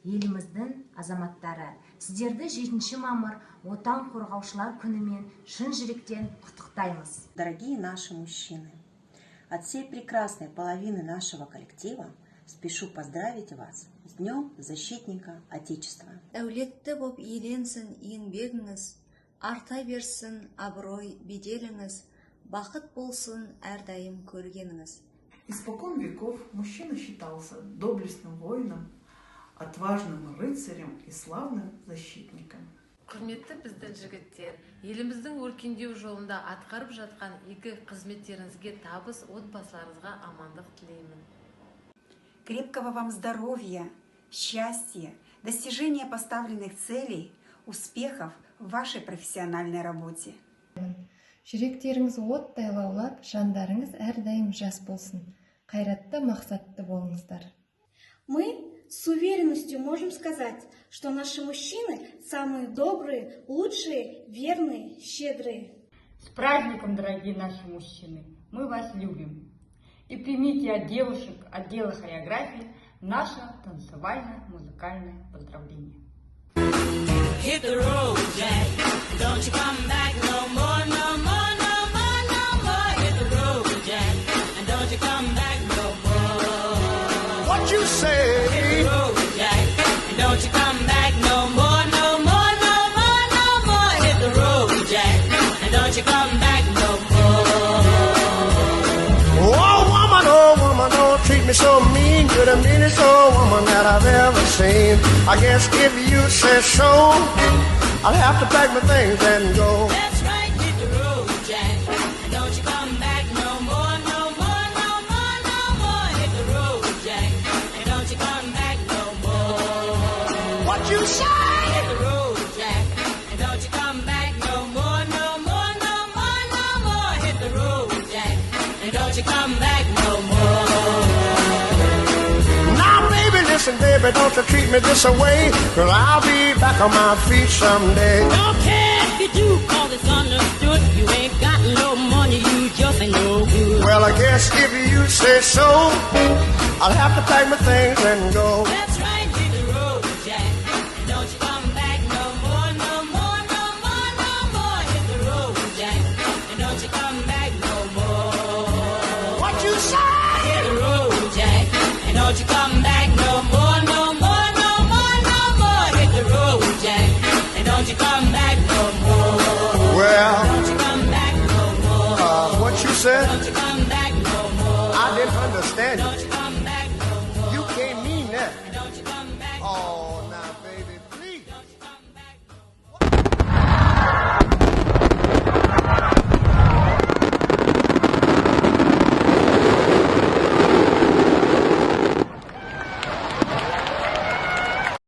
еліміздің азаматтары. Сіздерді 7 мамыр отан қорғаушылар күнімен шын жүректен құттықтаймыз. Дорогие наши мужчины, от всей прекрасной половины нашего коллектива спешу поздравить вас с Днем Защитника Отечества. Дәулетті боп еленсін еңбегіңіз, арта берсін абырой беделіңіз, бақыт болсын әрдайым көргеніңіз. Испокон веков мужчина считался доблестным воином, отважным рыцарем и славным защитником. Құрметті біздің жігіттер, еліміздің өркендеу жолында атқарып жатқан игі қызметтеріңізге табыс, отбасыларыңызға амандық тілеймін. Крепкого вам здоровья, счастья, достижения поставленных целей, успехов в вашей профессиональной работе. Жүректеріңіз оттай лаулап, жандарыңыз әрдайым жас болсын. Қайратты, мақсатты болыңыздар. Мы с уверенностью можем сказать, что наши мужчины самые добрые, лучшие, верные, щедрые. С праздником, дорогие наши мужчины! Мы вас любим. И примите от девушек отдела хореографии наше танцевально-музыкальное поздравление. Hit the road, Jack. Don't you come back no more, no more, no more, no more. Hit the road, Jack. And don't you come back no more. What you say? Hit the road, Jack. And don't you come back no more, no more, no more, no more. Hit the road, Jack. And don't you come back no more. Oh woman, don't treat me so mean. You're the meanest old woman that I've ever seen. I guess if you say so, I'll have to pack my things and go. That's right, hit the road, Jack. And don't you come back no more, no more, no more, no more. Hit the road, Jack. And don't you come back no more. What you say? Hit the road, Jack. And don't you come back no more, no more, no more, no more. Hit the road, Jack. And don't you come back no more. Now baby, listen baby, don't you treat me this away, 'cause I'll be back on my feet someday. Don't care if you do, 'cause it's understood. You ain't got no money, you just ain't no good. Well, I guess if you say so, I'll have to pack my things and go. That's right, hit the road, Jack. And don't you come back no more, no more, no more, no more. Hit the road, Jack. And don't you come back no more. What you say? Hit the road, Jack. And don't you come back no more, no more, no more, no more. Hit the road, Jack. And don't you come back no more. Well, don't you come back no more. What you said? Don't you come back no more. I didn't understand Don't you. you come